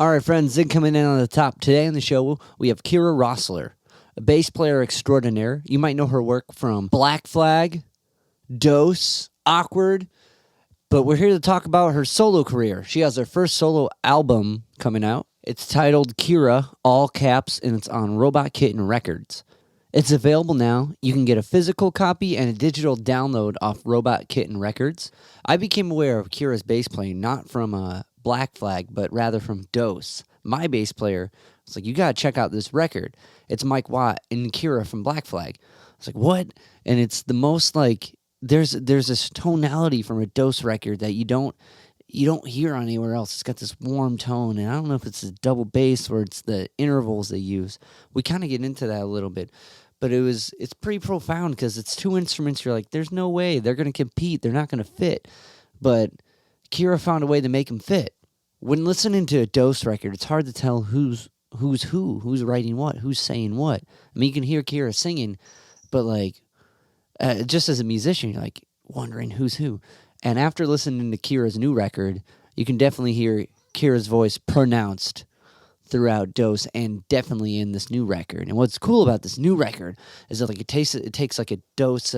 All right, friends, Zig coming in on the top. Today on the show, we have Kira Roessler, a bass player extraordinaire. You might know her work from Black Flag, Dose, Awkward, but we're here to talk about her solo career. She has her first solo album coming out. It's titled Kira, all caps, and it's on Robot Kitten Records. It's available now. You can get a physical copy and a digital download off Robot Kitten Records. I became aware of Kira's bass playing not from Black Flag, but rather from Dose. My bass player was like, you gotta check out this record. It's Mike Watt and Kira from Black Flag. I was like, what? And it's the most like there's this tonality from a Dose record that you don't hear on anywhere else. It's got this warm tone, and I don't know if it's a double bass or it's the intervals they use. We kind of get into that a little bit, but it's pretty profound because it's two instruments. You're like, there's no way they're going to compete. They're not going to fit. But Kira found a way to make them fit. When listening to a Dose record, it's hard to tell who's writing what, who's saying what. I mean, you can hear Kira singing, but like, just as a musician, you're like wondering who's who. And after listening to Kira's new record, you can definitely hear Kira's voice pronounced throughout Dose and definitely in this new record. And what's cool about this new record is that like it takes like a Dose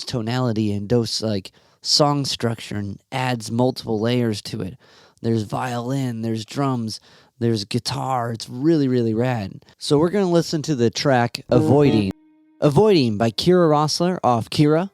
tonality and Dose like song structure and adds multiple layers to it. There's violin, there's drums, there's guitar. It's really, really rad. So we're going to listen to the track Avoiding by Kira Roessler off Kira.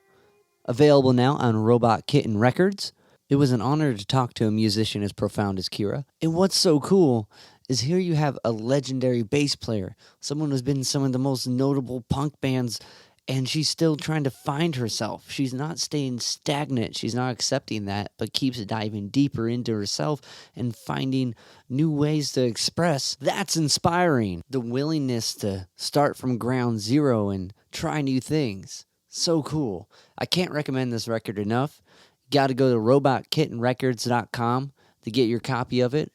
Available now on Robot Kitten Records. It was an honor to talk to a musician as profound as Kira. And what's so cool is here you have a legendary bass player, someone who's been in some of the most notable punk bands, and she's still trying to find herself. She's not staying stagnant. She's not accepting that, but keeps diving deeper into herself and finding new ways to express. That's inspiring. The willingness to start from ground zero and try new things. So cool. I can't recommend this record enough. Got to go to robotkittenrecords.com to get your copy of it.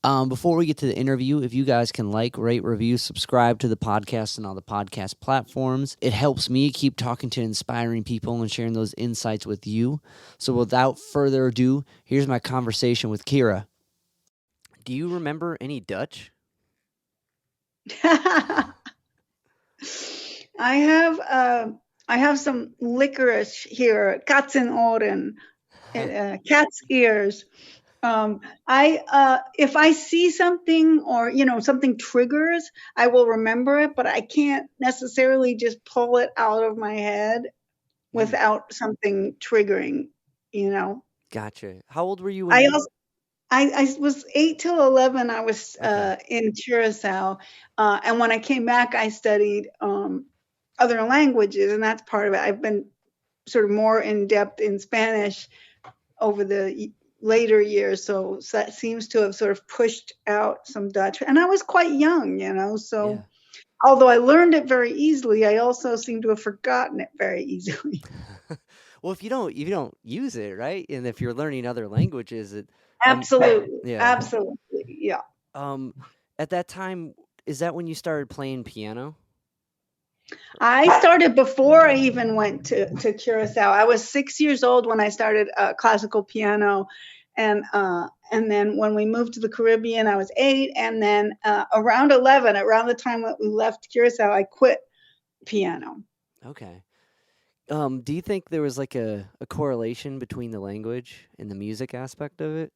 Before we get to the interview, if you guys can like, rate, review, subscribe to the podcast and all the podcast platforms, it helps me keep talking to inspiring people and sharing those insights with you. So without further ado, here's my conversation with Kira. Do you remember any Dutch? I have some licorice here, Katzenohren, cat's ears. If I see something or something triggers, I will remember it, but I can't necessarily just pull it out of my head without something triggering. Gotcha. How old were you when I you... also I was 8 till 11. I was Okay. in Curacao, and when I came back, I studied other languages, and that's part of it. I've been sort of more in depth in Spanish over the later years, so that seems to have sort of pushed out some Dutch. And I was quite young, Yeah. so although I learned it very easily, I also seem to have forgotten it very easily. Well, if you don't use it, right? And if you're learning other languages, um Absolutely, yeah. absolutely, yeah. Um at that time, is that when you started playing piano? I started before I even went to Curacao. I was 6 years old when I started classical piano, and then when we moved to the Caribbean, I was 8, and then around 11, around the time that we left Curacao, I quit piano. Okay. Do you think there was like a correlation between the language and the music aspect of it?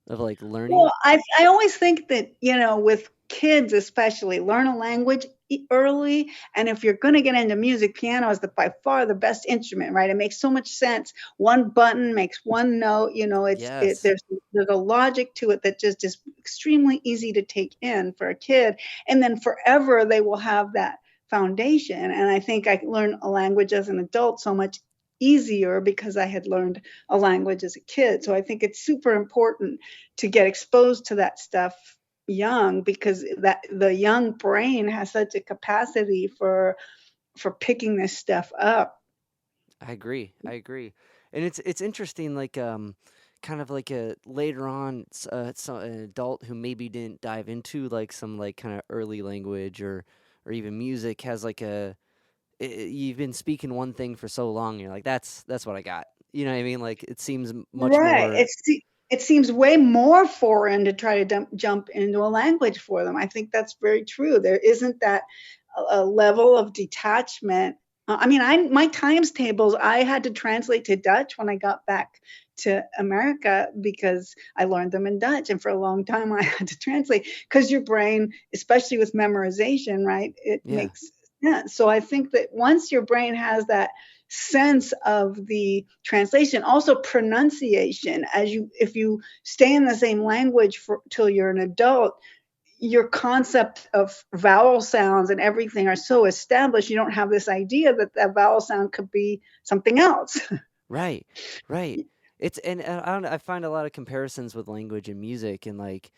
Of like learning? Well, I always think that, with kids especially, learn a language early. And if you're going to get into music, piano is by far the best instrument, right? It makes so much sense. One button makes one note. Yes. There's a logic to it that just is extremely easy to take in for a kid, and then forever they will have that foundation. And I think I learned a language as an adult so much easier because I had learned a language as a kid. So I think it's super important to get exposed to that stuff young, because that the young brain has such a capacity for picking this stuff up. I agree. I agree. And it's interesting like kind of like a later on so an adult who maybe didn't dive into like some like kind of early language or even music has like you've been speaking one thing for so long, you're like, that's what I got. You know what I mean? Like it seems much Right. more. it seems way more foreign to try to jump into a language for them. I think that's very true. There isn't that a level of detachment. I mean, my times tables I had to translate to Dutch when I got back to America because I learned them in Dutch, and for a long time I had to translate because your brain, especially with memorization, right? It Yeah. makes sense. So I think that once your brain has that sense of the translation, also pronunciation, as you if you stay in the same language for till you're an adult, your concept of vowel sounds and everything are so established, you don't have this idea that that vowel sound could be something else. Right, right. It's and I don't know, I find a lot of comparisons with language and music and like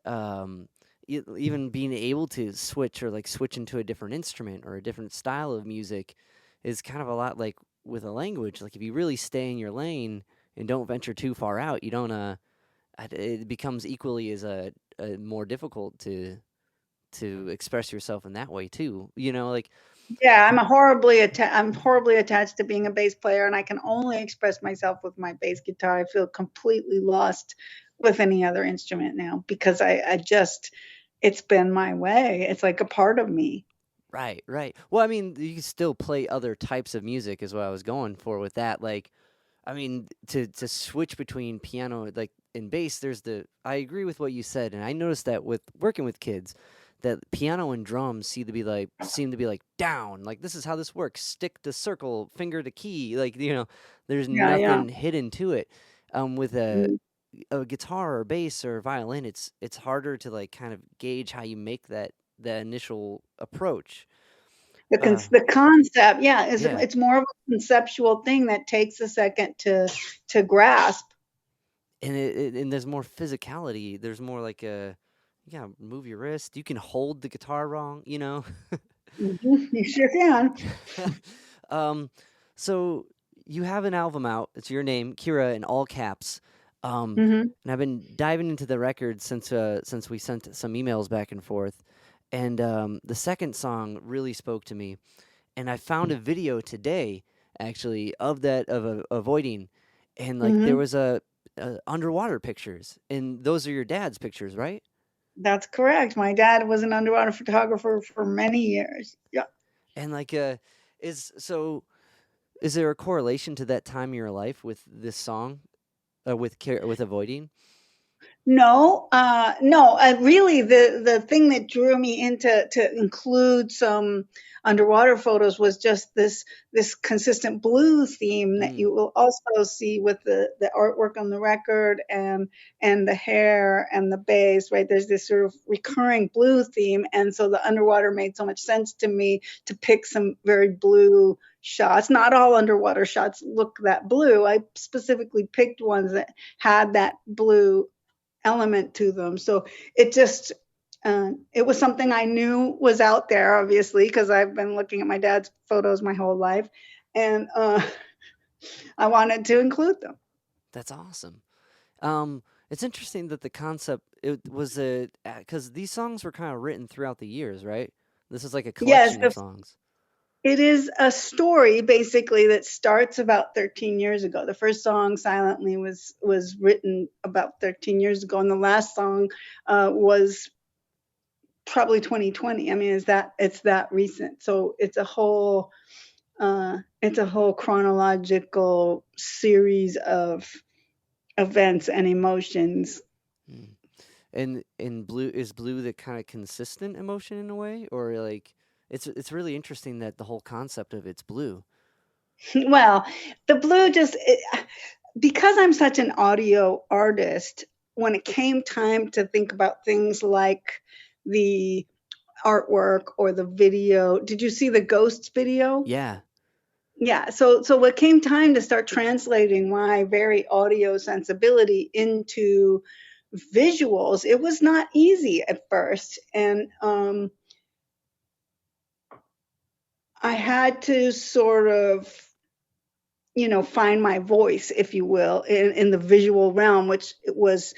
um even being able to switch or like switch into a different instrument or a different style of music is kind of a lot like with a language. Like if you really stay in your lane and don't venture too far out, you don't it becomes equally as more difficult to express yourself in that way too. You know, like Yeah, I'm horribly attached to being a bass player, and I can only express myself with my bass guitar. I feel completely lost with any other instrument now because I just it's been my way. It's like a part of me. right, right. Well, I mean, you can still play other types of music is what I was going for with that. Like, I mean, to switch between piano like and bass, there's the I agree with what you said, and I noticed that with working with kids, that piano and drums seem to be like down. Like this is how this works. Stick to circle, finger to key. Like there's Yeah, yeah. nothing hidden to it. With Mm. a guitar or bass or violin, it's harder to like kind of gauge how you make that initial approach. Uh, The concept, yeah, is yeah, it's more of a conceptual thing that takes a second to grasp. and and there's more physicality. There's more like a you gotta move your wrist. You can hold the guitar wrong, you know. Mhm, you sure can. um, so you have an album out. It's your name, Kira, in all caps. Mhm, And I've been diving into the record since we sent some emails back and forth. And the second song really spoke to me. And I found a video today, actually, of that avoiding, and like there mhm. was underwater pictures, and those are your dad's pictures, right? That's correct. My dad was an underwater photographer for many years. Yeah. And like is there a correlation to that time in your life with this song, with avoiding? No, no. Really, the thing that drew me into to include some underwater photos was just this consistent blue theme that Mm, you will also see with the artwork on the record and the hair and the bass. Right, there's this sort of recurring blue theme, and so the underwater made so much sense to me to pick some very blue shots. Not all underwater shots look that blue. I specifically picked ones that had that blue element to them. So it just it was something I knew was out there, obviously, because I've been looking at my dad's photos my whole life, and I wanted to include them. that's awesome. It's interesting that the concept it was a because these songs were kind of written throughout the years, right? This is like a Yes, collection of songs. it is a story basically that starts about 13 years ago. The first song, "Silently," was written about 13 years ago, and the last song was probably 2020. I mean, it's that recent. So it's a whole chronological series of events and emotions. Mm. And blue is blue the kind of consistent emotion in a way, or like it's really interesting that the whole concept of it's blue. Well, the blue because I'm such an audio artist, when it came time to think about things like the artwork or the video, did you see the Ghosts video? Yeah. Yeah, so what came time to start translating my very audio sensibility into visuals, it was not easy at first, and I had to sort of, find my voice, if you will, in the visual realm, which it was.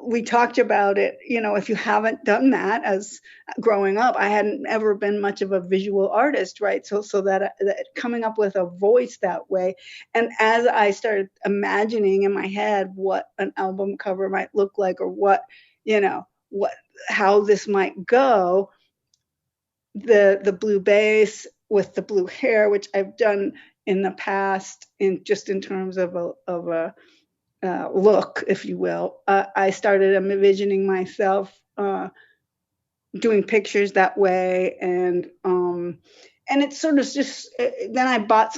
We talked about it, if you haven't done that as growing up, I hadn't ever been much of a visual artist, right? So that coming up with a voice that way. And as I started imagining in my head what an album cover might look like, or what how this might go, the blue bass with the blue hair, which I've done in the past, in terms of a look, if you will. I started envisioning myself doing pictures that way, and it's sort of just. Then I bought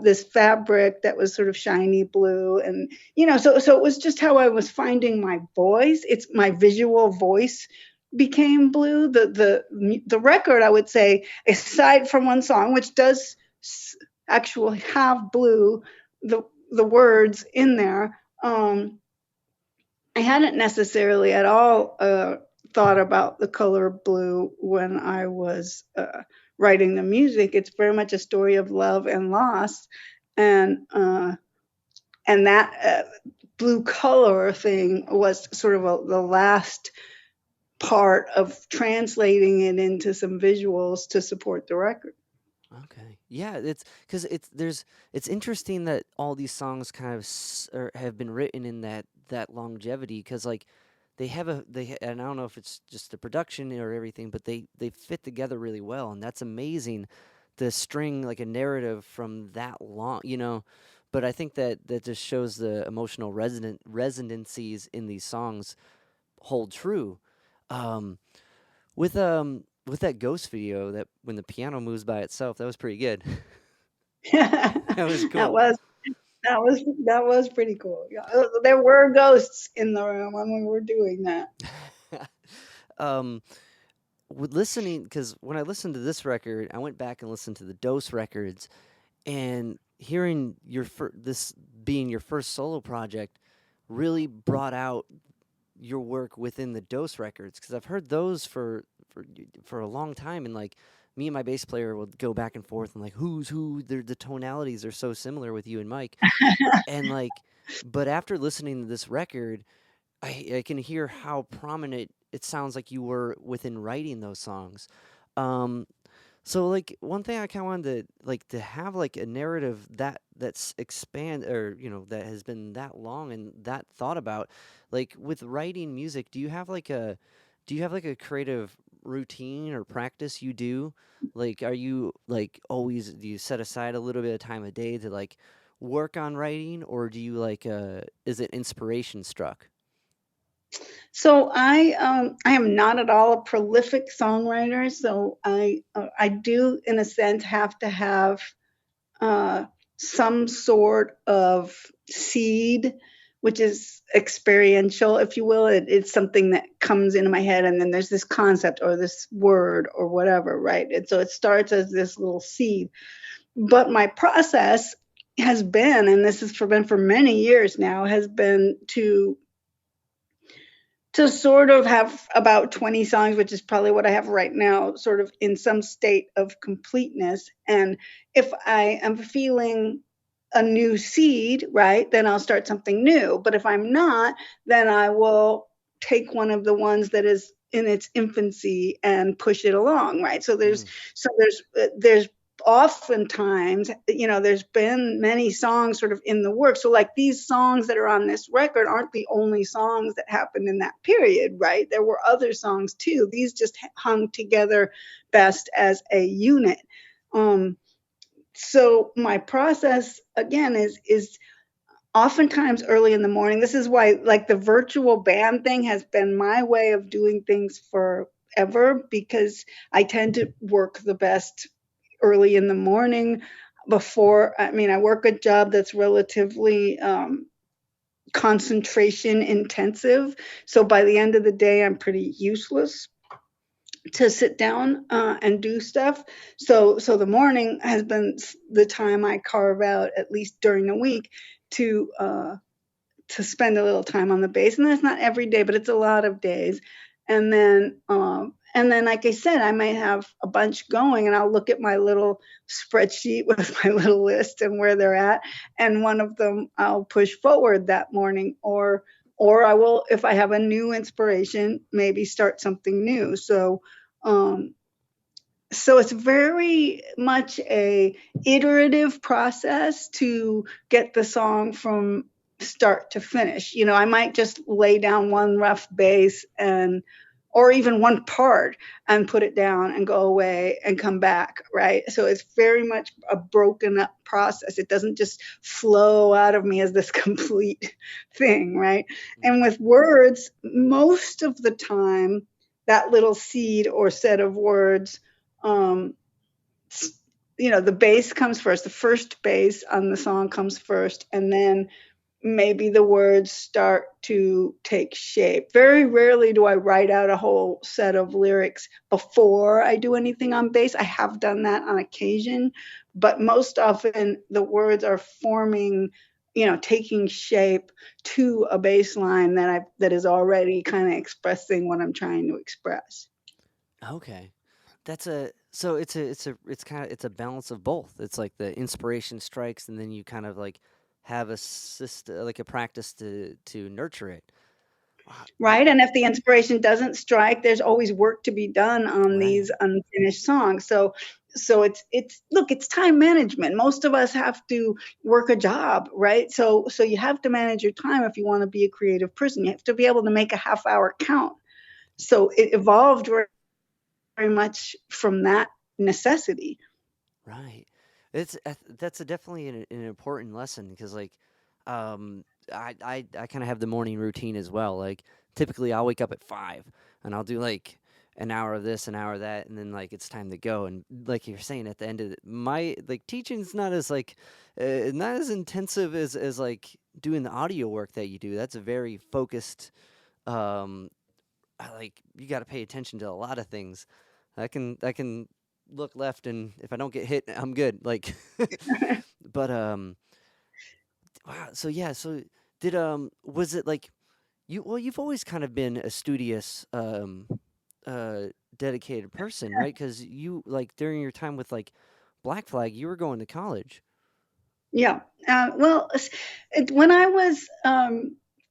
this fabric that was sort of shiny blue, and so it was just how I was finding my voice. It's my visual voice became blue. The record, I would say, aside from one song, which does actually have blue, the words in there. I hadn't necessarily at all thought about the color blue when I was writing the music. It's very much a story of love and loss, and that blue color thing was sort of the last part of translating it into some visuals to support the record. Okay. Yeah, it's because it's interesting that all these songs kind of or have been written in that longevity because like and I don't know if it's just the production or everything, but they fit together really well, and that's amazing to string like a narrative from that long, you know. But I think that just shows the emotional resonancies in these songs hold true. Um, with that ghost video, that when the piano moves by itself, that was pretty good. That was that cool. was that was pretty cool. Yeah, there were ghosts in the room when we were doing that. um, with listening, because when I listened to this record, I went back and listened to the Dose records, and hearing this being your first solo project really brought out your work within the Dose records because I've heard those for a long time, and like me and my bass player would go back and forth and like who's who. The tonalities are so similar with you and Mike, and like, but after listening to this record, I can hear how prominent it sounds like you were within writing those songs. Um, so like one thing I kind of wanted to have like a narrative that's expand or that has been that long and that thought about, like with writing music. Do you have like a creative routine or practice you do? Like are you like always do you set aside a little bit of time a day to like work on writing, or do you like is it inspiration struck? So I am not at all a prolific songwriter. So I do, in a sense, have to have uh, some sort of seed, which is experiential, if you will. It's something that comes into my head, and then there's this concept or this word or whatever, right? And so it starts as this little seed. But my process has been, and this has been for many years now, has been to sort of have about 20 songs, which is probably what I have right now, sort of in some state of completeness. And if I am feeling a new seed, right, then I'll start something new. But if I'm not, then I will take one of the ones that is in its infancy and push it along, right? Mm, There's oftentimes, there's been many songs sort of in the work. So like these songs that are on this record aren't the only songs that happened in that period, right? There were other songs too. These just hung together best as a unit. Um, so my process again is oftentimes early in the morning. This is why like the virtual band thing has been my way of doing things forever, because I tend to work the best early in the morning. I work a job that's relatively concentration intensive. So by the end of the day, I'm pretty useless to sit down and do stuff. So the morning has been the time I carve out, at least during the week, to spend a little time on the bass. And that's not every day, but it's a lot of days. And then, like I said, I might have a bunch going, and I'll look at my little spreadsheet with my little list and where they're at. And one of them I'll push forward that morning, or or I will, if I have a new inspiration, maybe start something new. Um, so it's very much a iterative process to get the song from start to finish. I might just lay down one rough bass and or even one part and put it down and go away and come back, right? So it's very much a broken up process. It doesn't just flow out of me as this complete thing, right? And with words, most of the time that little seed or set of words, um, the bass comes first. The first bass on the song comes first, and then maybe the words start to take shape. Very rarely do I write out a whole set of lyrics before I do anything on bass. I have done that on occasion, but most often the words are forming, taking shape to a bass line that is already kind of expressing what I'm trying to express. Okay. That's a so it's kind of it's a balance of both. It's like the inspiration strikes and then you kind of like have a system like a practice to nurture it. Wow. Right, and if the inspiration doesn't strike, there's always work to be done on Right. these unfinished songs. So it's look, it's time management. Most of us have to work a job, right? So you have to manage your time if you want to be a creative person. You have to be able to make a half hour count. So it evolved very much from that necessity. Right. That's definitely an important lesson because like um I kind of have the morning routine as well. Like typically I'll wake up at 5 and I'll do like an hour of this, an hour of that, and then like it's time to go. And like you're saying at the end of my like teaching's not as like not as intensive as like doing the audio work that you do. That's a very focused um like you got to pay attention to a lot of things. I can look left and if I don't get hit, I'm good. Like, but wow. So yeah. So did was it like you? Well, you've always kind of been a studious uh dedicated person, right? Because you like during your time with like Black Flag, you were going to college. Yeah. Well, when I was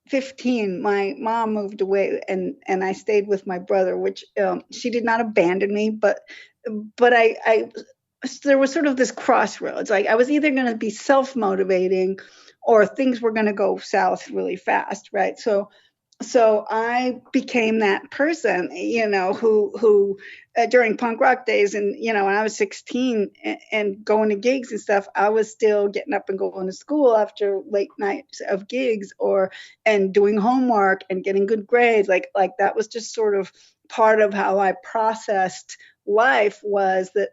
15, my mom moved away, and I stayed with my brother, which she did not abandon me, but there was sort of this crossroads. Like I was either going to be self-motivating or things were going to go south really fast, right? So I became that person, who during punk rock days, and when I was 16 and going to gigs and stuff, I was still getting up and going to school after late nights of gigs, or and doing homework and getting good grades. Like that was just sort of part of how I processed life, was that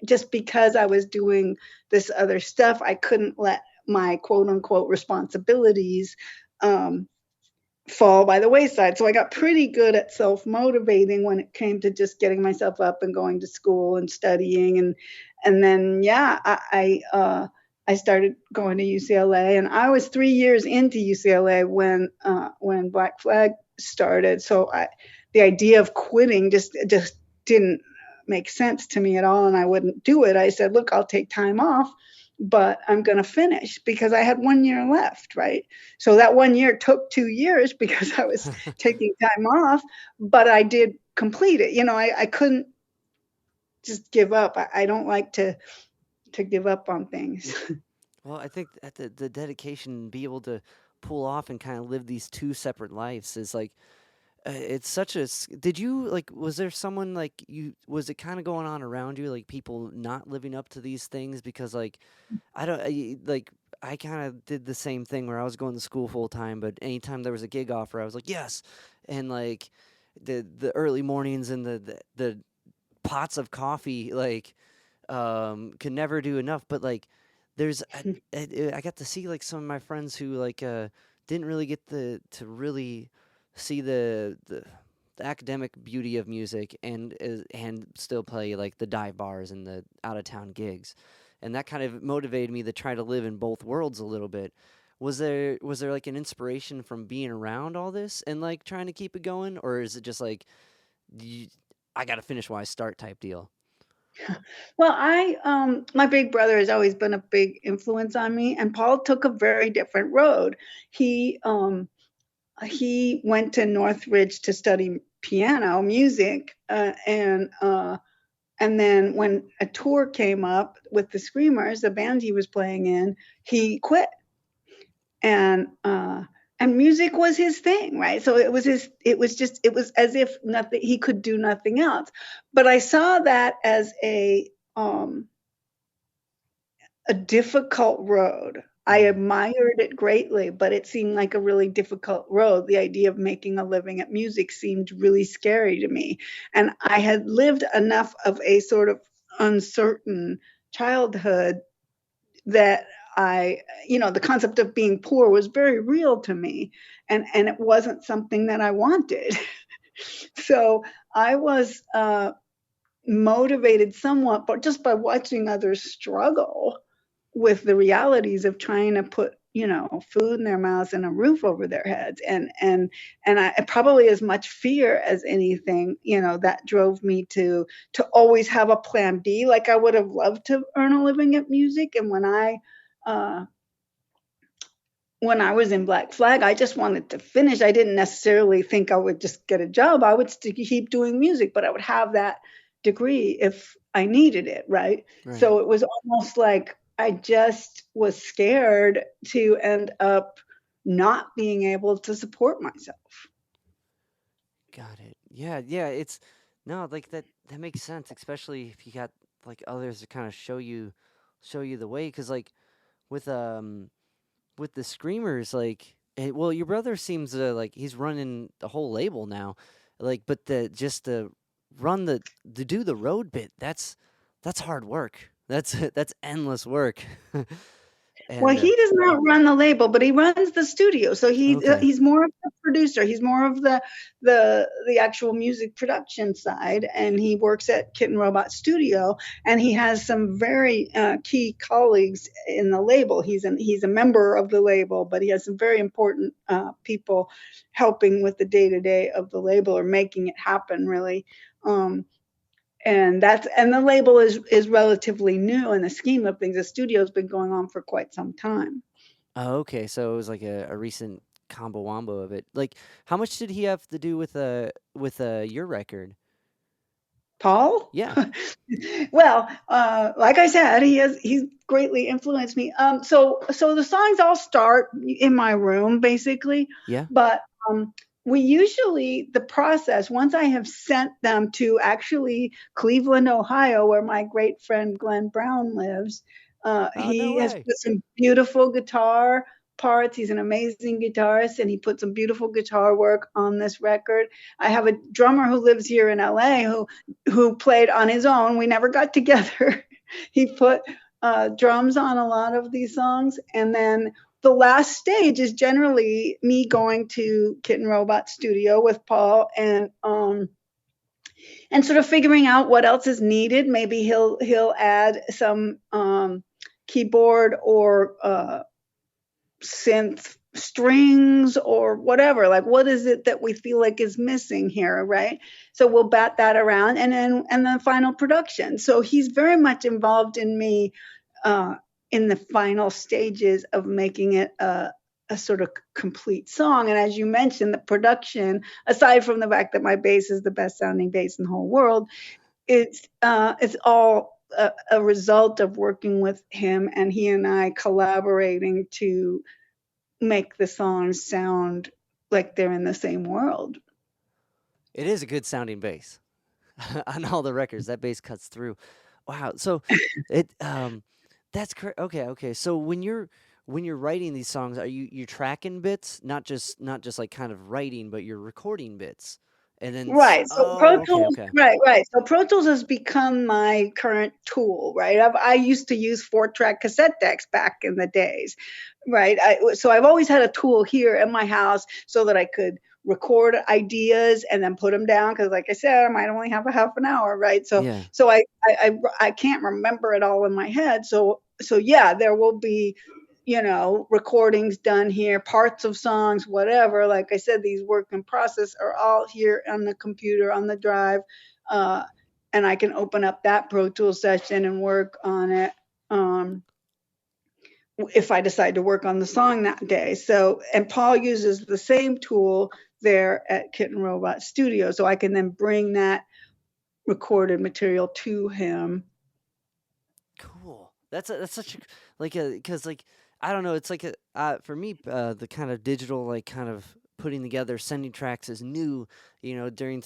just because I was doing this other stuff, I couldn't let my quote unquote responsibilities um, fall by the wayside. So I got pretty good at self motivating when it came to just getting myself up and going to school and studying, and then yeah, I started going to UCLA, and I was 3 years into UCLA when Black Flag started. So the idea of quitting just didn't make sense to me at all, and I wouldn't do it. I said, look, I'll take time off, but I'm going to finish because I had 1 year left, right? So that 1 year took 2 years because I was taking time off, but I did complete it. I couldn't just give up. I don't like to give up on things. Well, I think that the dedication, be able to pull off and kind of live these two separate lives is like it's such a did you like was there someone like you was it kind of going on around you like people not living up to these things because like I don't like I kind of did the same thing where I was going to school full time but anytime there was a gig offer I was like yes and like the early mornings and the pots of coffee like could never do enough but like there's I got to see like some of my friends who like didn't really get the to really see the academic beauty of music and still play like the dive bars and the out of town gigs and that kind of motivated me to try to live in both worlds a little bit. Was there like an inspiration from being around all this and like trying to keep it going or is it just like you, I got to finish while I start type deal? Well, my big brother has always been a big influence on me, and Paul took a very different road. He he went to Northridge to study piano music, and then when a tour came up with the Screamers, the band he was playing in, he quit. And and music was his thing, right? So it was as if nothing, he could do nothing else. But I saw that as a difficult road. I Mm. admired it greatly, but it seemed like a really difficult road. The idea of making a living at music seemed really scary to me. And I had lived enough of a sort of uncertain childhood that the concept of being poor was very real to me. And it wasn't something that I wanted. So I was motivated somewhat, but just by watching others struggle with the realities of trying to put food in their mouths and a roof over their heads, and I probably as much fear as anything, that drove me to always have a plan B. Like, I would have loved to earn a living at music, and uh when I was in Black Flag, I just wanted to finish. I didn't necessarily think I would just get a job. I would keep doing music, but I would have that degree if I needed it, right? Right. So it was almost like I just was scared to end up not being able to support myself. Got it. Yeah, yeah, it's no, like that makes sense, especially if you got like others to kind of show you the way cuz like with with the screamers like well your brother seems like he's running the whole label now. Like but the just run the do the road bit, that's hard work. That's that's endless work. Well, and he does not run the label, but he runs the studio. So okay. he's more of the producer. He's more of the actual music production side, and he works at Kitten Robot Studio. And he has some very key colleagues in the label. He's a member of the label, but he has some very important people helping with the day to day of the label or making it happen. Really. Um, and the label is relatively new in the scheme of things. The studio's been going on for quite some time. Oh, okay, so it was like a recent combo wombo of it. Like, how much did he have to do with your record? Paul? Yeah, Well, like I said, he's greatly influenced me. So the songs all start in my room basically, yeah. but we usually the process once I have sent them to actually Cleveland, Ohio, where my great friend Glenn Brown lives. Oh, no He has way. put some beautiful guitar parts. He's an amazing guitarist, and he put some beautiful guitar work on this record. I have a drummer who lives here in LA who played on his own. We never got together. He put drums on a lot of these songs. And then the last stage is generally me going to Kitten Robot Studio with Paul and sort of figuring out what else is needed. Maybe he'll add some keyboard or synth strings or whatever, like what is it that we feel like is missing here, right? So we'll bat that around and then final production. So he's very much involved in me uh, in the final stages of making it a sort of complete song. And as you mentioned, the production, aside from the fact that my bass is the best sounding bass in the whole world, it's all a result of working with him and he and I collaborating to make the songs sound like they're in the same world. It is a good sounding bass on all the records. That bass cuts through. Wow. So it that's correct. Okay, okay. So when you're writing these songs, are you're tracking bits, not just like kind of writing, but you're recording bits, and then Right. So oh, Pro okay, Tools, okay, right, right. So Pro Tools has become my current tool, right? I used to use 4-track cassette decks back in the days, right? So I've always had a tool here in my house so that I could record ideas and then put them down because, like I said, I might only have a half an hour, right? So yeah. so I can't remember it all in my head. So yeah, there will be recordings done here, parts of songs, whatever. Like I said, these work in process are all here on the computer, on the drive. Uh, and I can open up that Pro Tools session and work on it. Um, if I decide to work on the song that day. So, and Paul uses the same tool there at Kitten Robot Studio, so I can then bring that recorded material to him. Cool. That's such a like a because like I don't know. It's like a for me the kind of digital like kind of putting together sending tracks is new. You know, during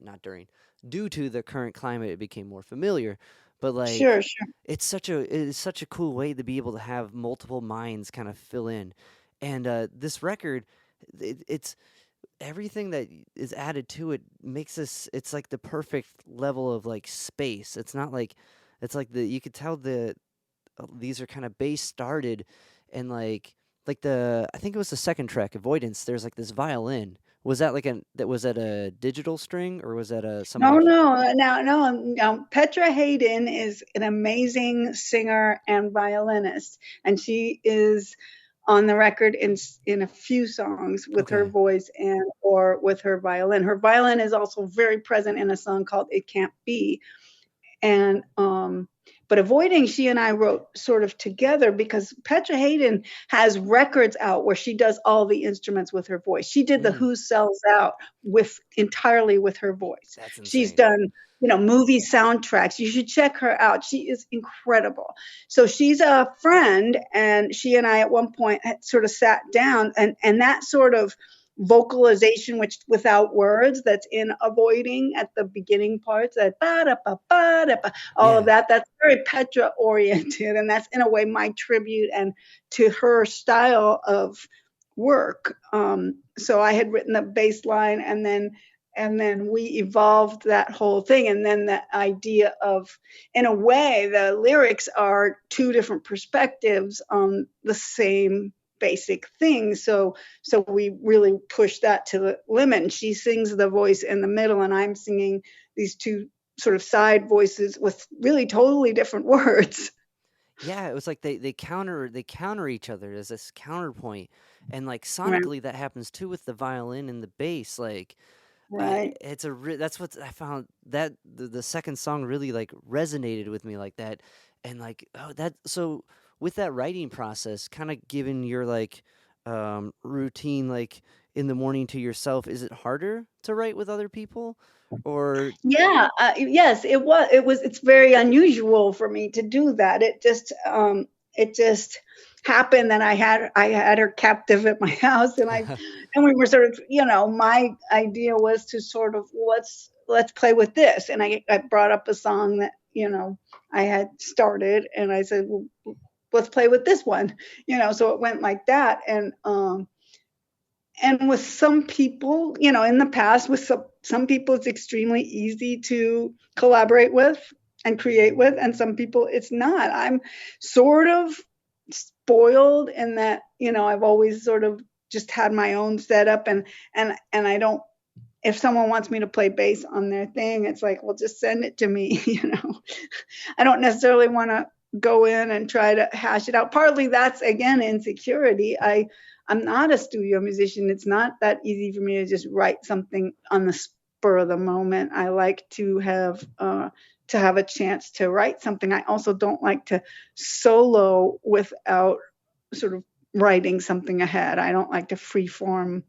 not during due to the current climate, it became more familiar. But like Sure, sure. it is such a cool way to be able to have multiple minds kind of fill in, and this record, it's everything that is added to it makes this it's like the perfect level of like space. It's not like it's like the you could tell these are kind of bass started and like the I think it was the second track Avoidance there's like this violin. Was that like that was that a digital string or was that a some No, other no, no. Petra Hayden is an amazing singer and violinist, and she is on the record in a few songs with her Okay. voice and or with her violin. Her violin is also very present in a song called "It Can't Be," and but avoiding she and I wrote sort of together because Petra Hayden has records out where she does all the instruments with her voice. She did the Mm, Who Sells Out with entirely with her voice. that's She's insane. done movie soundtracks. You should check her out. She is incredible. So she's a friend, and she and I at one point had sort of sat down, and that sort of vocalization which without words that's in avoiding at the beginning parts that ba da ba ba da ba, all of Yeah. that's very Petra oriented, and that's in a way my tribute and to her style of work. So I had written the bass line, and then we evolved that whole thing, and then the idea of, in a way, the lyrics are two different perspectives on the same basic thing. So we really push that to the limit. And she sings the voice in the middle, and I'm singing these two sort of side voices with really totally different words. Yeah, it was like they counter each other. There's this counterpoint, and like Right, sonically that happens too with the violin and the bass. Like right. that's what I found that the second song really like resonated with me like that, and like oh that so with that writing process, kind of given your like routine like in the morning to yourself, is it harder to write with other people, or Yeah, yes, it was. It's very unusual for me to do that. It just happened that I had her captive at my house, and we were sort of, my idea was to sort of let's play with this, and I brought up a song that I had started, and I said, well, let's play with this one, so it went like that, and with some people, in the past, with some people, it's extremely easy to collaborate with and create with, and some people it's not. I'm sort of spoiled in that, I've always sort of just had my own setup, and I don't. If someone wants me to play bass on their thing, it's like, well, just send it to me. I don't necessarily want to go in and try to hash it out. Partly that's again insecurity. I'm not a studio musician. It's not that easy for me to just write something on the spur of the moment. I like to have a chance to write something. I also don't like to solo without sort of writing something ahead. I don't like to freeform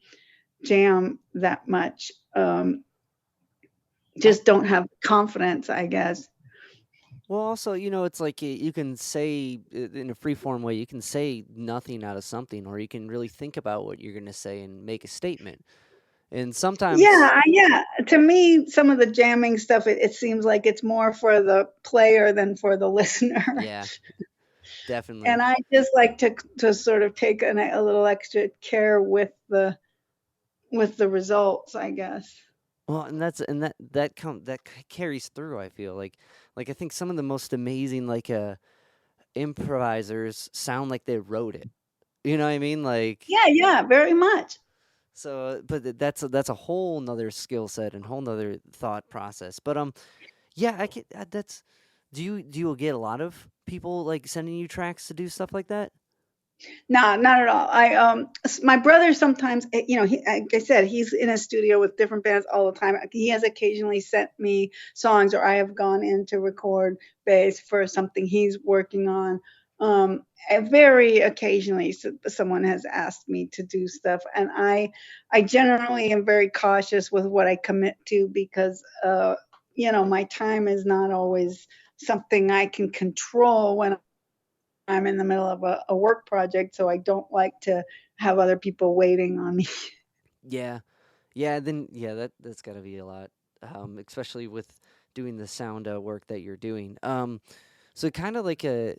jam that much. I Just don't have confidence, I guess. well, also, it's like you can say in a free form way, you can say nothing out of something, or you can really think about what you're going to say and make a statement. And sometimes, Yeah. To me, some of the jamming stuff, it seems like it's more for the player than for the listener. yeah, And definitely. I just like to sort of take a little extra care with the results, I guess. Well, and that carries through. I feel like I think some of the most amazing like improvisers sound like they wrote it. You know what I mean? Like Yeah, very much. so, but that's a whole nother skill set and whole nother thought process. But yeah, I can. That's. Do you get a lot of people like sending you tracks to do stuff like that? No, not at all. My brother sometimes, like I said, he's in a studio with different bands all the time. He has occasionally sent me songs, or I have gone in to record bass for something he's working on. Very occasionally, someone has asked me to do stuff, and I generally am very cautious with what I commit to because, my time is not always something I can control when I'm in the middle of a work project. So I don't like to have other people waiting on me. Yeah. Yeah, then yeah, that's got to be a lot, especially with doing the sound work that you're doing. So kind of like the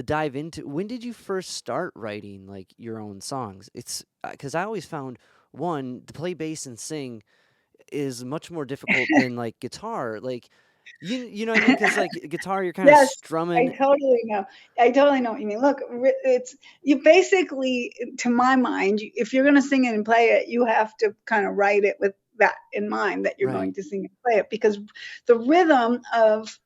dive into when did you first start writing like your own songs? It's because I always found one to play bass and sing is much more difficult than like guitar. Like you know what I mean? Because like guitar, you're kind of Yes, I strumming. totally know. I totally know what you mean. Look, it's you basically, to my mind, if you're going to sing it and play it, you have to kind of write it with that in mind that you're Right. going to sing and play it because the rhythm of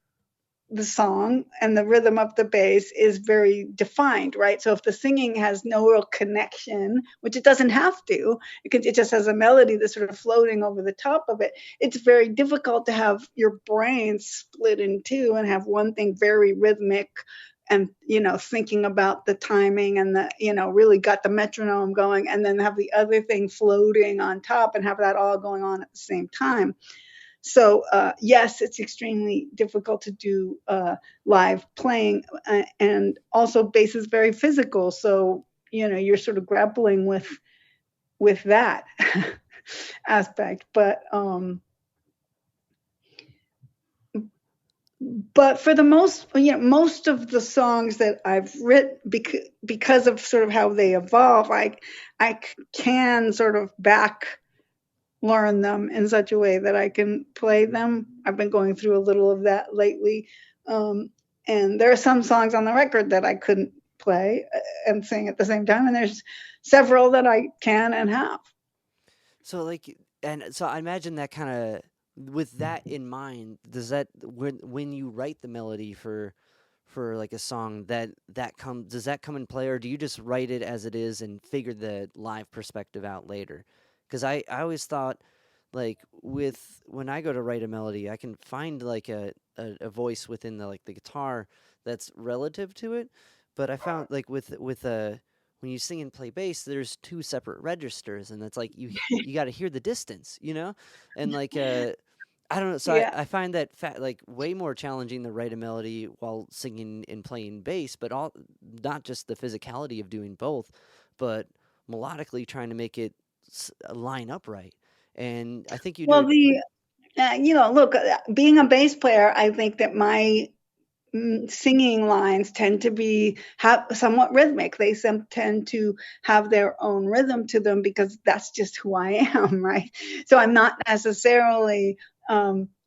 the song and the rhythm of the bass is very defined, right? So if the singing has no real connection, which it doesn't have to, it just has a melody that's sort of floating over the top of it, it's very difficult to have your brain split in two and have one thing very rhythmic and thinking about the timing and the really got the metronome going, and then have the other thing floating on top and have that all going on at the same time. So yes, it's extremely difficult to do live playing, and also bass is very physical. So you're sort of grappling with that aspect. But for the most, most of the songs that I've written, because of sort of how they evolve, I can sort of back learn them in such a way that I can play them. I've been going through a little of that lately. Um, and there are some songs on the record that I couldn't play and sing at the same time. And there's several that I can and have. So like, and so I imagine that kind of with that in mind, does that when you write the melody for like a song that come does that come in play, or do you just write it as it is and figure the live perspective out later? Because I always thought like with when I go to write a melody, I can find like a voice within the like the guitar that's relative to it, but I found like with a when you sing and play bass, there's two separate registers, and that's like you got to hear the distance, you know, and like I don't know. So Yeah. I find that like way more challenging to write a melody while singing and playing bass, but all not just the physicality of doing both, but melodically trying to make it line up right. And I think you do Well, it. look, being a bass player, I think that my singing lines tend to be somewhat rhythmic. They tend to have their own rhythm to them because that's just who I am, right? So I'm not necessarily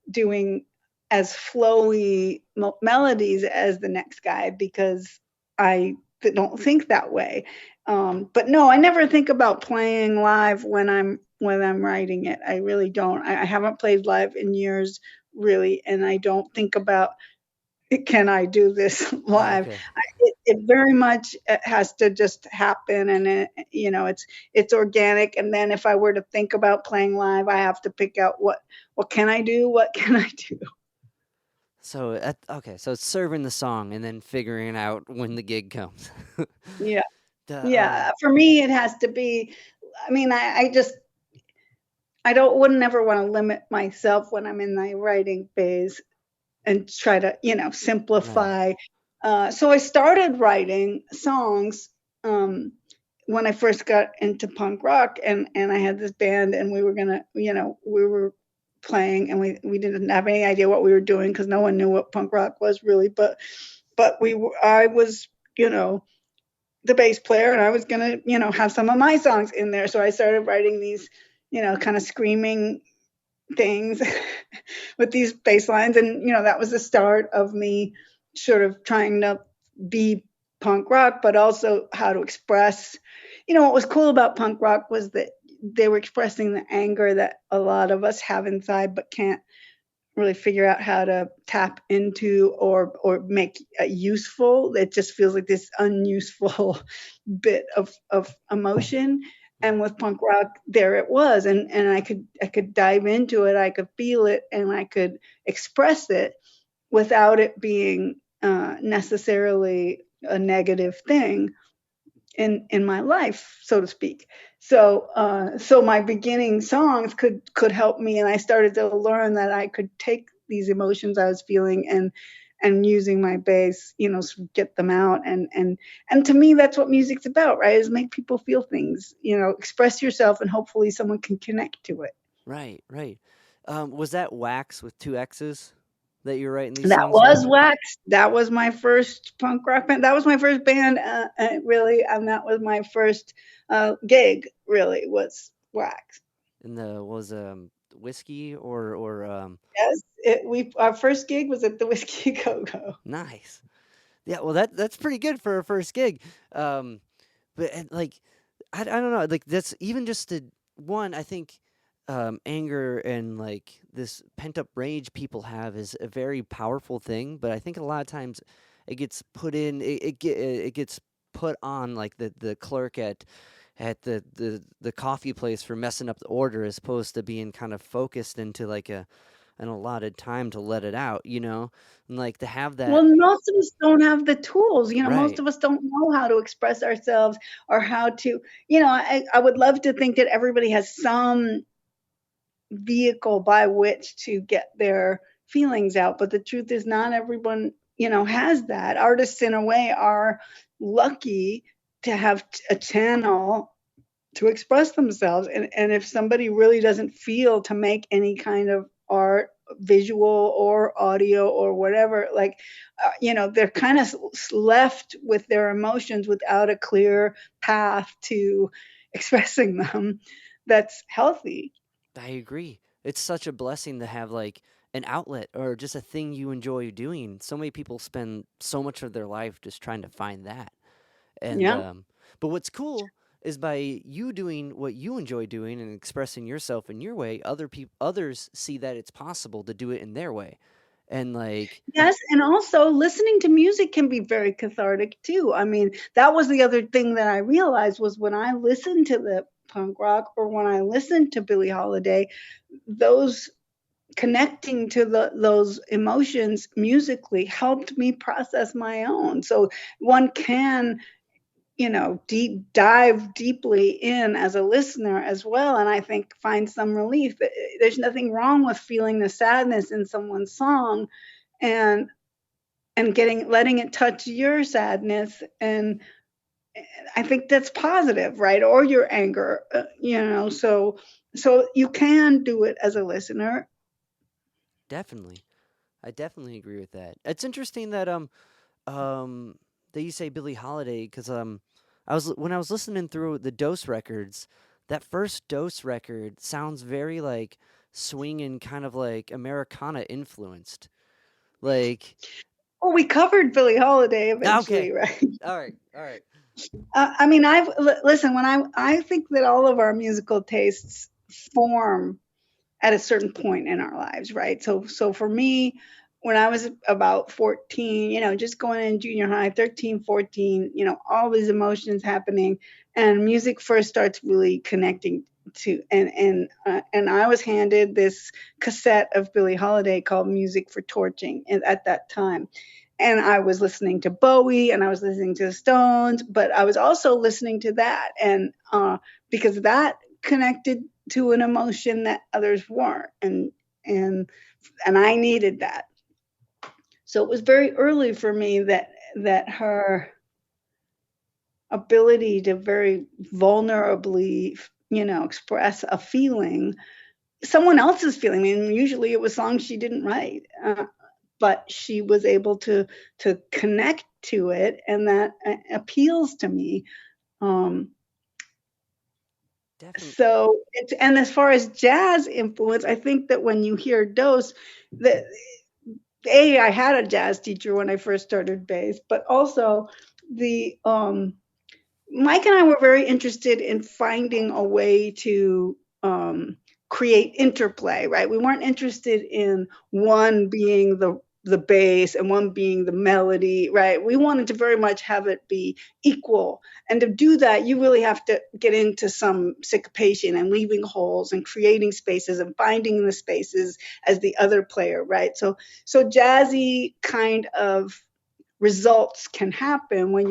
doing as flowy melodies as the next guy because I don't think that way. But no, I never think about playing live when I'm writing it. I really don't. I haven't played live in years, really, and I don't think about can I do this Oh, live? okay. It very much has to just happen, and it's organic. And then if I were to think about playing live, I have to pick out what can I do? What can I do? So okay, so it's serving the song and then figuring out when the gig comes. Yeah, the yeah. For me, it has to be. I mean, I don't wouldn't ever want to limit myself when I'm in my writing phase and try to Right. simplify. So I started writing songs when I first got into punk rock, and I had this band, and we were playing, and we didn't have any idea what we were doing because no one knew what punk rock was really, but I was the bass player, and I was gonna have some of my songs in there, so I started writing these kind of screaming things with these bass lines, and that was the start of me sort of trying to be punk rock, but also how to express. What was cool about punk rock was that they were expressing the anger that a lot of us have inside but can't really figure out how to tap into or make useful. It just feels like this unuseful bit of emotion. And with punk rock, there it was, and I could dive into it, I could feel it, and I could express it without it being necessarily a negative thing in my life, so to speak. So my beginning songs could help me, and I started to learn that I could take these emotions I was feeling and using my bass, get them out. And to me, that's what music's about, right? Is make people feel things, express yourself, and hopefully someone can connect to it. Right, right. Was that Wax with two X's that you're writing these That songs was with? Wax. That was my first punk rock band. That was my first band, really, and that was my first gig. Really, was Wax. And the was whiskey or Yes, we our first gig was at the Whiskey Go Go. nice. Yeah, well that's pretty good for a first gig. Um, but and, like I don't know, like that's even just the one I think anger and like this pent up rage people have is a very powerful thing, but I think a lot of times it gets put in it gets put on like the clerk at the coffee place for messing up the order as opposed to being kind of focused into like an allotted time to let it out, and like to have that Well, most of us don't have the tools. Most right. of us don't know how to express ourselves or how to. I would love to think that everybody has some vehicle by which to get their feelings out. But the truth is, not everyone, has that. Artists, in a way, are lucky to have a channel to express themselves. And if somebody really doesn't feel to make any kind of art, visual or audio or whatever, like, they're kind of left with their emotions without a clear path to expressing them that's healthy. I agree. It's such a blessing to have like an outlet or just a thing you enjoy doing. So many people spend so much of their life just trying to find that. And Yeah. but what's cool is by you doing what you enjoy doing and expressing yourself in your way, others see that it's possible to do it in their way. And like Yes, and also listening to music can be very cathartic too. I mean, that was the other thing that I realized was when I listened to the punk rock or when I listened to Billie Holiday, those connecting to those emotions musically helped me process my own. So one can, deep dive deeply in as a listener as well, and I think find some relief. There's nothing wrong with feeling the sadness in someone's song and getting letting it touch your sadness, and I think that's positive, right? Or your anger, so you can do it as a listener. definitely. I definitely agree with that. It's interesting that um that you say Billie Holiday because when I was listening through the Dose records, that first Dose record sounds very like swinging, kind of like Americana influenced. Like Well, we covered Billie Holiday okay, eventually, right? all right, I mean, listen, when I think that all of our musical tastes form at a certain point in our lives, right? So for me, when I was about 14, just going in junior high, 13, 14, all these emotions happening, and music first starts really connecting to, and I was handed this cassette of Billie Holiday called Music for Torching at that time. And I was listening to Bowie and I was listening to the Stones, but I was also listening to that, and because that connected to an emotion that others weren't, and and I needed that. So it was very early for me that her ability to very vulnerably, express a feeling, someone else's feeling. I mean, usually it was songs she didn't write, but she was able to connect to it, and that appeals to me. Um, definitely. and as far as jazz influence, I think that when you hear Dose, that I had a jazz teacher when I first started bass, but also the Mike and I were very interested in finding a way to create interplay, right? We weren't interested in one being the bass and one being the melody, right? We wanted to very much have it be equal. And to do that, you really have to get into some syncopation and leaving holes and creating spaces and finding the spaces as the other player, right? So jazzy kind of results can happen when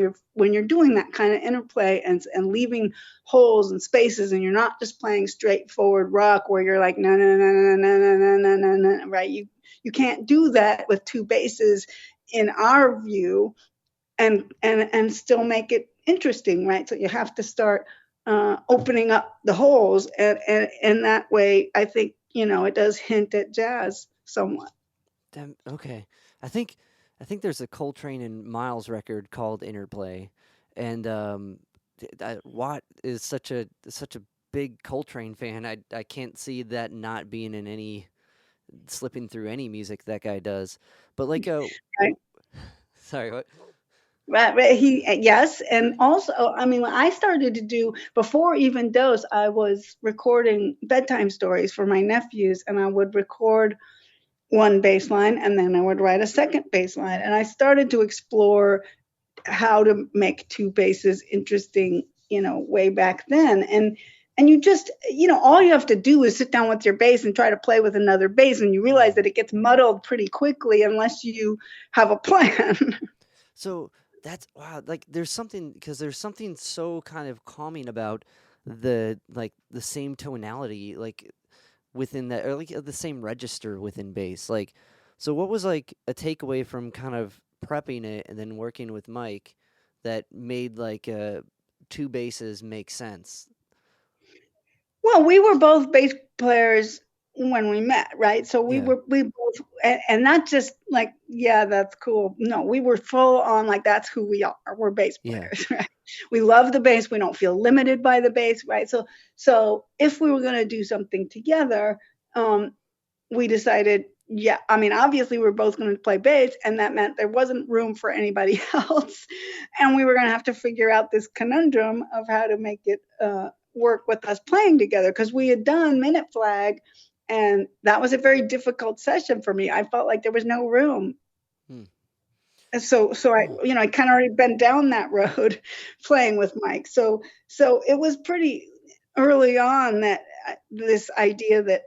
you're doing that kind of interplay and leaving holes and spaces, and you're not just playing straightforward rock where you're like no no no no no no no no no no, right? You can't do that with two basses in our view and still make it interesting, right? So you have to start opening up the holes, and that way, I think it does hint at jazz somewhat. Okay. I think I think there's a Coltrane and Miles record called Interplay, and Watt is such a big Coltrane fan. I can't see that not being in any slipping through any music that guy does. But like Right. sorry, what? Right, he yes, and also, I mean, when I started to do before even Dose, I was recording bedtime stories for my nephews, and I would record one bass line, and then I would write a second bass line, and I started to explore how to make two basses interesting, way back then, and you just, all you have to do is sit down with your bass and try to play with another bass, and you realize that it gets muddled pretty quickly unless you have a plan. So that's wow. Like there's something so kind of calming about the same tonality within that or like the same register within bass. Like so what was like a takeaway from kind of prepping it and then working with Mike that made two basses make sense? Well, we were both bass players when we met, right? So Yeah. we both, and not just like, yeah, that's cool. No, we were full on like that's who we are. We're bass Yeah. players, right? We love the bass. We don't feel limited by the bass, right? So if we were going to do something together, um, we decided, yeah, I mean, obviously we're both going to play bass, and that meant there wasn't room for anybody else, and we were going to have to figure out this conundrum of how to make it work with us playing together because we had done Minute Flag, and that was a very difficult session for me. I felt like there was no room. Hmm. And so I, I kind of already been down that road playing with Mike. So it was pretty early on that this idea that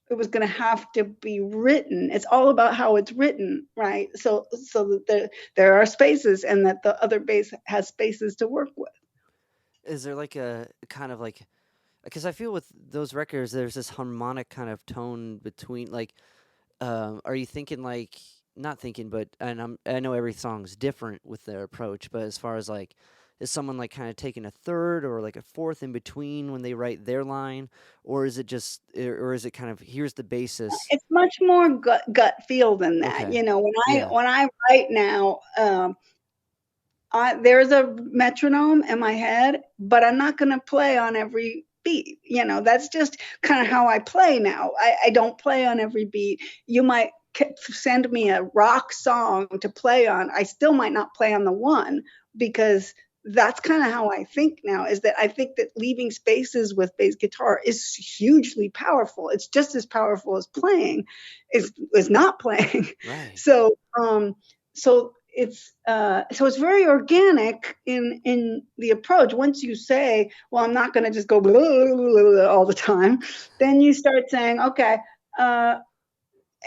it was going to have to be written. It's all about how it's written, right? So that there are spaces, and that the other bass has spaces to work with. Is there like a kind of like because I feel with those records there's this harmonic kind of tone between are you thinking like not thinking, but I know every song's different with their approach, but as far as like is someone like kind of taking a third or like a fourth in between when they write their line, or is it just or is it kind of here's the basis? It's much more gut feel than that. Okay. When I Yeah. when I write now, there's a metronome in my head, but I'm not going to play on every beat. That's just kind of how I play now. I don't play on every beat. You might send me a rock song to play on. I still might not play on the one because that's kind of how I think now, is that I think that leaving spaces with bass guitar is hugely powerful. It's just as powerful as playing is not playing. Right. So it's very organic in the approach. Once you say, well, I'm not going to just go blah, blah, blah, blah, all the time, then you start saying, okay, uh,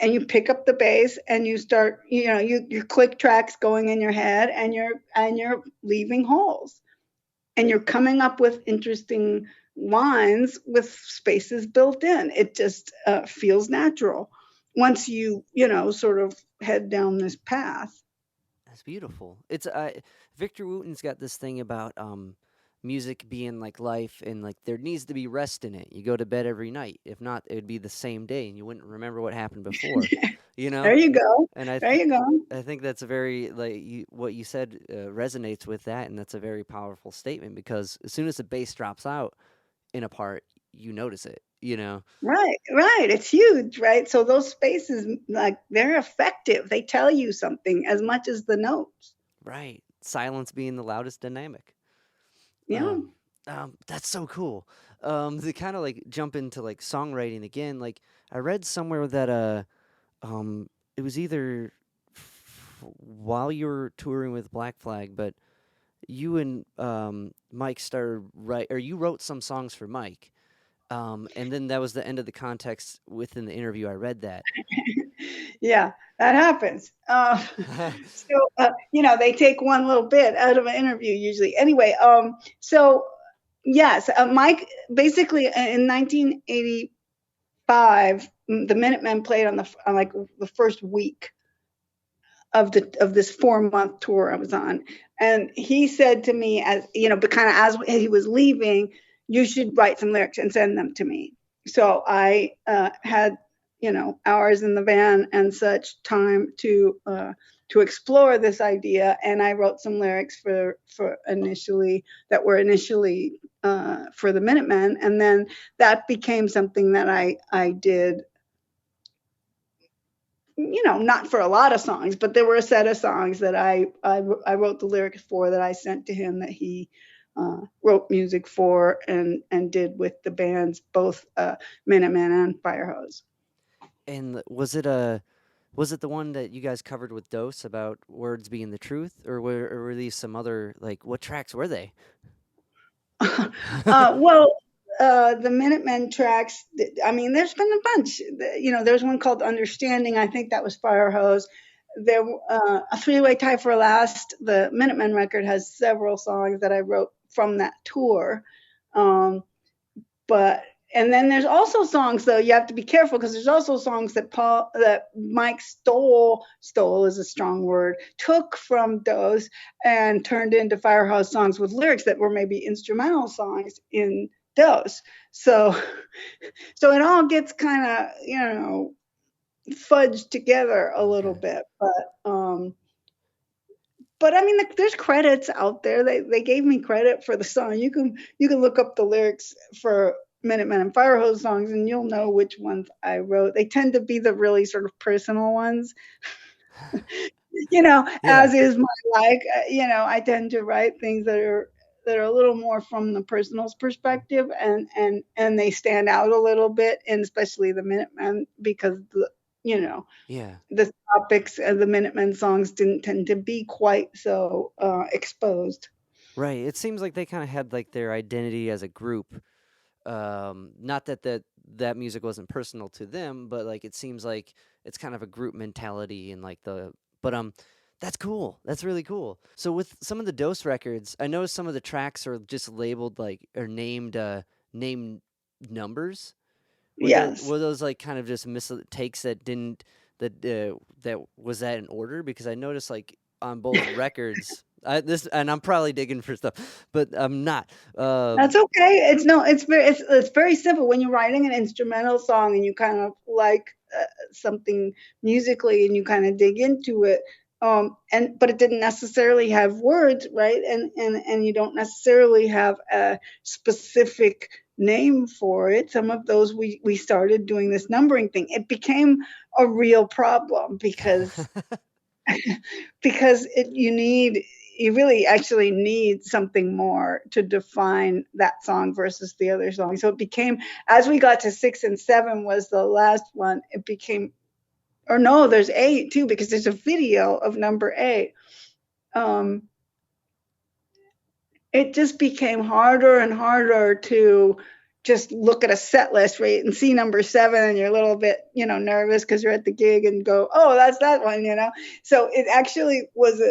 and you pick up the bass and you start, your click tracks going in your head, and you're leaving holes, and you're coming up with interesting lines with spaces built in. It just feels natural once sort of head down this path. That's beautiful. It's Victor Wooten's got this thing about music being like life and like there needs to be rest in it. You go to bed every night. If not, it would be the same day and you wouldn't remember what happened before. You know? There you go. And There you go. I think that's a very what you said resonates with that, and that's a very powerful statement because as soon as the bass drops out in a part, you notice it. You know? Right, right. It's huge, right? So those spaces, like, they're effective. They tell you something as much as the notes. Right. Silence being the loudest dynamic. Yeah. Um, that's so cool. To kind of like jump into like songwriting again, like I read somewhere that it was either while you were touring with Black Flag, but you and Mike started write or you wrote some songs for Mike. And then that was the end of the context within the interview. I read that. Yeah, that happens. They take one little bit out of an interview usually. Anyway, so yes, Mike basically in 1985, the Minutemen played on like the first week of this 4 month tour I was on, and he said to me, as you know, but kind of as he was leaving, you should write some lyrics and send them to me. So I had hours in the van and such time to explore this idea, and I wrote some lyrics for initially that were initially for the Minutemen, and then that became something that I did, not for a lot of songs, but there were a set of songs that I wrote the lyrics for, that I sent to him, that he wrote music for and did with the bands, both Minutemen and Firehose. And was it the one that you guys covered with Dose about words being the truth, or were these some other, like, what tracks were they? Well, the Minutemen tracks, I mean, there's been a bunch. There's one called Understanding. I think that was Firehose. There, a three-way tie for last. The Minutemen record has several songs that I wrote from that tour. Um, but and then there's also songs, though you have to be careful, because there's also songs that Mike stole is a strong word, took from those and turned into Firehouse songs with lyrics that were maybe instrumental songs in those. So so it all gets kind of fudged together a little Okay. bit, but I mean, there's credits out there. They gave me credit for the song. You can look up the lyrics for Minutemen and Firehose songs, and you'll know which ones I wrote. They tend to be the really sort of personal ones, Yeah. as is my like. I tend to write things that are a little more from the personal perspective, and they stand out a little bit, and especially the Minutemen, because you know Yeah. the topics of the Minutemen songs didn't tend to be quite so exposed. Right. It seems like they kind of had like their identity as a group. Not that music wasn't personal to them, but like it seems like it's kind of a group mentality, and like the but that's cool. That's really cool. So with some of the Dose records, I know some of the tracks are just labeled like, or named numbers. Yes. Were those like kind of just takes that didn't that was that in order? Because I noticed like on both records, and I'm probably digging for stuff, but I'm not. That's okay. It's no, it's very simple. When you're writing an instrumental song and you kind of like something musically and you kind of dig into it, and but it didn't necessarily have words, right? And you don't necessarily have a specific name for it. Some of those we started doing this numbering thing. It became a real problem because you really actually need something more to define that song versus the other song. So it became, as we got to 6 and 7 was the last one, it became, or no, there's 8 too, because there's a video of number 8. Um, it just became harder and harder to just look at a set list, right, and see number 7, and you're a little bit, nervous because you're at the gig and go, oh, that's that one. So it actually was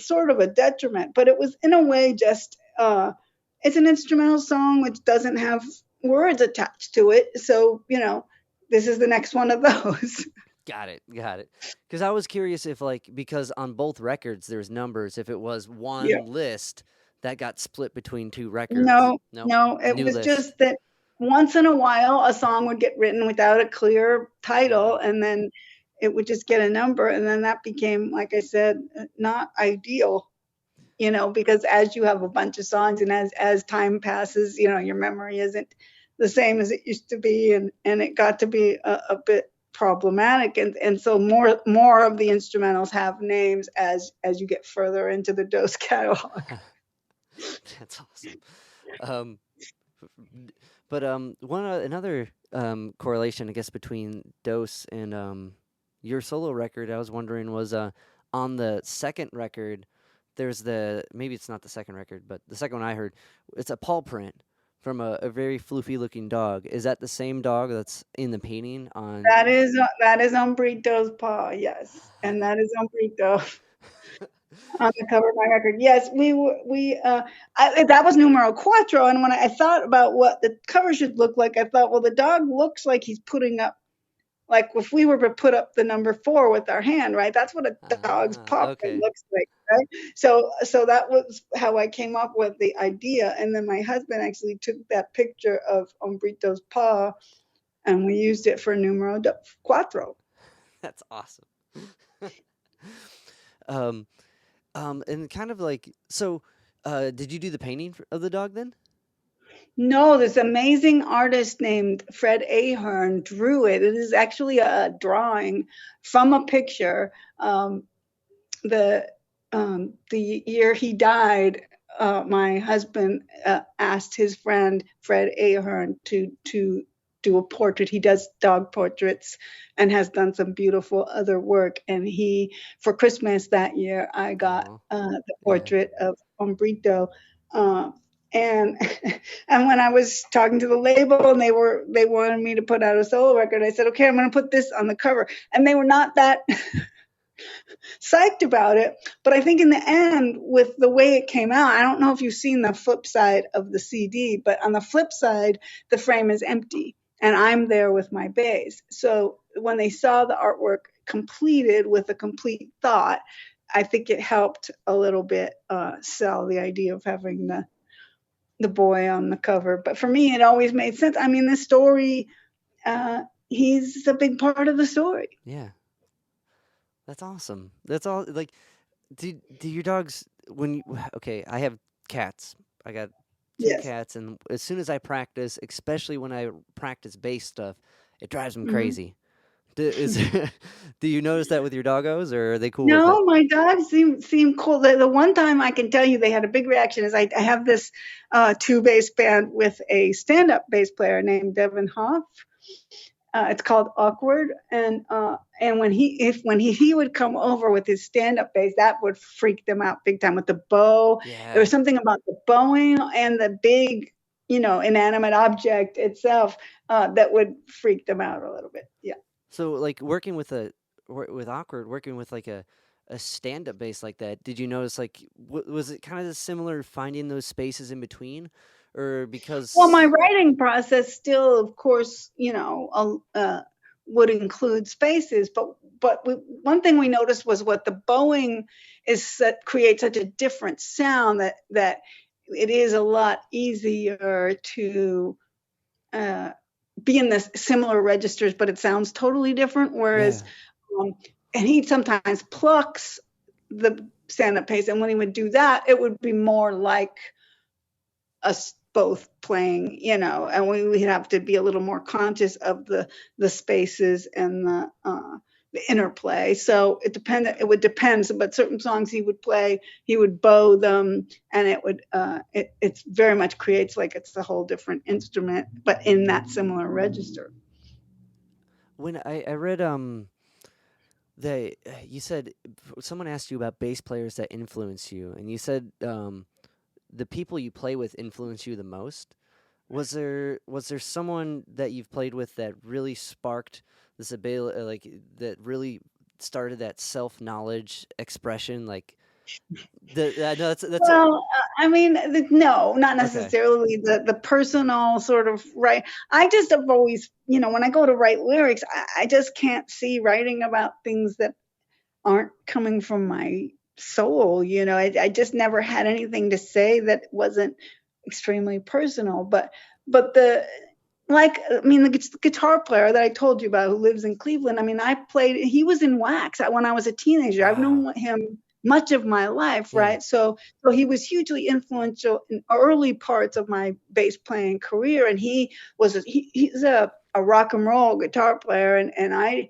sort of a detriment, but it was in a way just it's an instrumental song which doesn't have words attached to it. So this is the next one of those. Got it. Got it. Because I was curious if, like, because on both records there's numbers, if it was Yeah. one list that got split between two records. No, Nope. no, it New was list. just that once in a while a song would get written without a clear Yeah. title, and then it would just get a number, and then that became, like I said, not ideal, because as you have a bunch of songs and as time passes, your memory isn't the same as it used to be, and it got to be a bit problematic, and so more of the instrumentals have names as you get further into the Dose catalog. That's awesome. Um, but another correlation, I guess, between Dose and your solo record, I was wondering, was on the second record. There's maybe it's not the second record, but the second one I heard, it's a Paul print. from a very floofy looking dog. Is that the same dog that's in the painting on? That is Umbrito's paw, yes, and that is Umbrito on the cover of my record. Yes, that was numero cuatro, and when I thought about what the cover should look like, I thought, well, the dog looks like he's putting up, like if we were to put up the number 4 with our hand, right? That's what a dog's Ah, paw print okay. looks like, right? So that was how I came up with the idea, and then my husband actually took that picture of Umbrito's paw, and we used it for cuatro. That's awesome. um, and kind of like so. Did you do the painting of the dog then? No, this amazing artist named Fred Ahern drew it. It is actually a drawing from a picture. The the year he died, my husband asked his friend Fred Ahern to do a portrait. He does dog portraits and has done some beautiful other work. And he, for Christmas that year, I got Oh, the yeah. portrait of Umbrito. Uh, and and when I was talking to the label and they wanted me to put out a solo record, I said, okay, I'm going to put this on the cover. And they were not that psyched about it. But I think in the end, with the way it came out, I don't know if you've seen the flip side of the CD, but on the flip side, the frame is empty and I'm there with my bass. So when they saw the artwork completed with a complete thought, I think it helped a little bit sell the idea of having the boy on the cover. But for me, it always made sense. I mean, the story, he's a big part of the story. Yeah. That's awesome. That's all. Like, do your dogs when you? Okay, I have cats. I got two Yes. cats, and as soon as I practice, especially when I practice bass stuff, it drives them Mhm. crazy. Do you notice that with your doggos, or are they cool with it? No, my dogs seem cool. The one time I can tell you they had a big reaction is I have this two bass band with a stand up bass player named Devin Hoff. It's called Awkward, and when he would come over with his stand up bass, that would freak them out big time with the bow. There was Yeah. something about the bowing and the big, inanimate object itself that would freak them out a little bit. Yeah. So, like with awkward, working with like a stand up bass like that. Did you notice like was it kind of similar finding those spaces in between, or Well, my because writing process still, of course, would include spaces, but one thing we noticed was what the bowing is that creates such a different sound that it is a lot easier to uh, be in the similar registers, but it sounds totally different. Whereas, yeah. um, and he sometimes plucks the stand-up pace, and when he would do that, it would be more like us both playing, and we'd have to be a little more conscious of the spaces and the interplay. So it would depend. But certain songs he would play, he would bow them, and it's very much creates like it's a whole different instrument, but in that similar register. When I read the you said someone asked you about bass players that influence you, and you said the people you play with influence you the most. Was there someone that you've played with that really sparked this ability, like that really started that self knowledge expression? Like I know that's Well, I mean, no, not okay. necessarily the personal sort of right. I just have always, when I go to write lyrics, I just can't see writing about things that aren't coming from my soul. I just never had anything to say that wasn't extremely personal. But I mean, the guitar player that I told you about who lives in Cleveland, I mean, he was in Wax when I was a teenager. I've Wow. known him much of my life, Yeah. right? So he was hugely influential in early parts of my bass playing career. And he's a rock and roll guitar player. And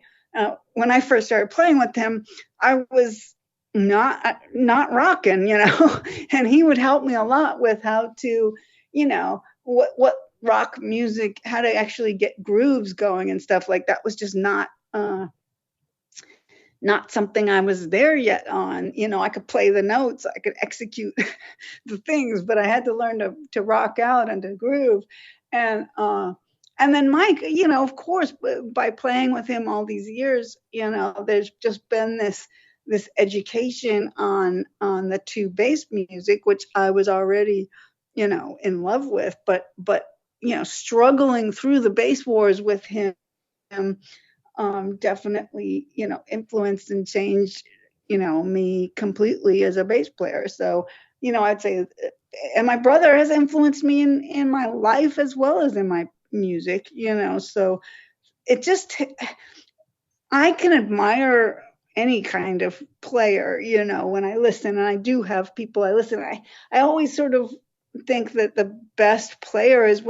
when I first started playing with him, I was not rocking, and he would help me a lot with how to, what rock music, how to actually get grooves going and stuff like that was just not not something I was there yet on. I could play the notes, I could execute the things, but I had to learn to rock out and to groove. And and then Mike, of course, by playing with him all these years, there's just been this education on the two bass music, which I was already, in love with, but struggling through the bass wars with him, definitely, influenced and changed, me completely as a bass player. So, I'd say, and my brother has influenced me in my life as well as in my music, so it just, I can admire any kind of player, when I listen, and I do have people I listen. I always sort of think that the best player is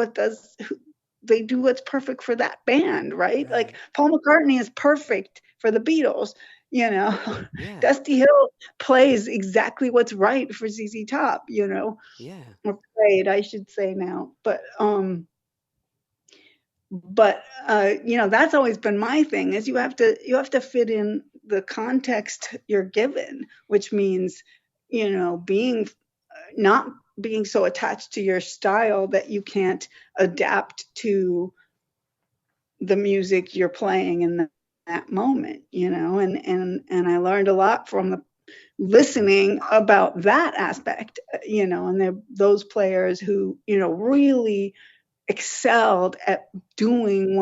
they do what's perfect for that band, right? Like Right. Paul McCartney is perfect for the Beatles, you know. Yeah. Dusty Hill plays exactly what's right for ZZ Top, Yeah. or played, I should say now. But that's always been my thing, is you have to fit in the context you're given, which means, being not being so attached to your style that you can't adapt to the music you're playing in that moment, and I learned a lot from the listening about that aspect, and those players who, really excelled at doing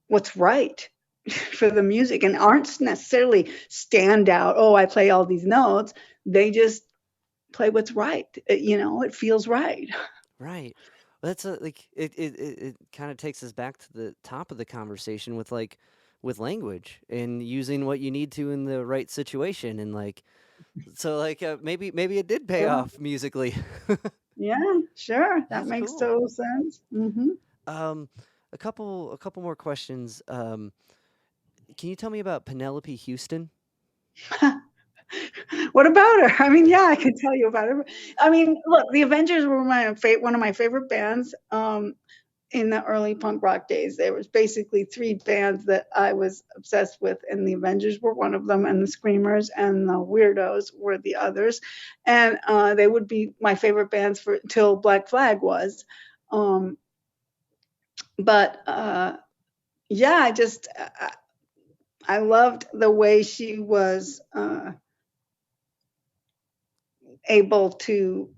what's right for the music, and aren't necessarily stand out. Oh, I play all these notes. They just play what's right. It feels right. Right. Well, that's like it kind of takes us back to the top of the conversation with with language and using what you need to in the right situation and maybe it did pay Sure. off musically. Yeah, sure. That That's makes cool. total sense. Um, a couple more questions. Can you tell me about Penelope Houston? What about her? I mean, yeah, I can tell you about her. I mean, look, the Avengers were one of my favorite bands. In the early punk rock days, there was basically three bands that I was obsessed with, and the Avengers were one of them, and the Screamers and the Weirdos were the others. And they would be my favorite bands for till Black Flag was. Um, but yeah, I loved the way she was able to,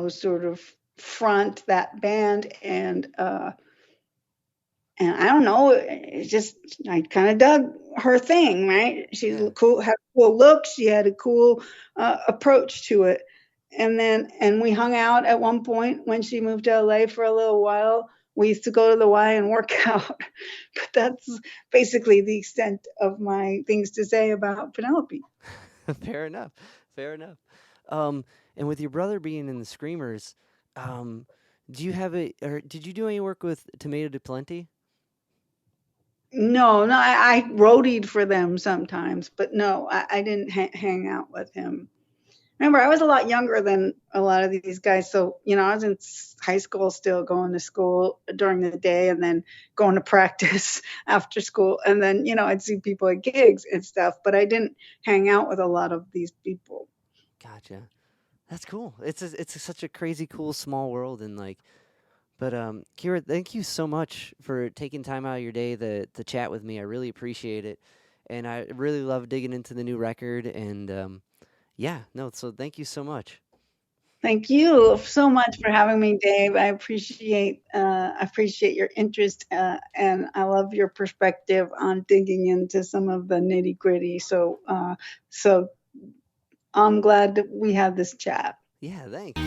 sort of front that band, and I don't know, it just, I kind of dug her thing, right? She's Yeah. cool, had a cool look, she had a cool approach to it. And we hung out at one point when she moved to LA for a little while. We used to go to the Y and work out. But that's basically the extent of my things to say about Penelope. Fair enough. Fair enough. Um, and with your brother being in the Screamers, um, do you have a or did you do any work with Tomato de Plenty? No, no, I roadied for them sometimes, but no, I didn't hang out with him. Remember, I was a lot younger than a lot of these guys, so I was in high school, still going to school during the day, and then going to practice after school, and then I'd see people at gigs and stuff, but I didn't hang out with a lot of these people. Gotcha. That's cool. Such a crazy cool small world and but Kira, thank you so much for taking time out of your day to chat with me. I really appreciate it. And I really love digging into the new record and yeah, no, so thank you so much. Thank you so much for having me, Dave. I appreciate your interest, and I love your perspective on digging into some of the nitty gritty. So I'm glad that we had this chat. Yeah, thanks.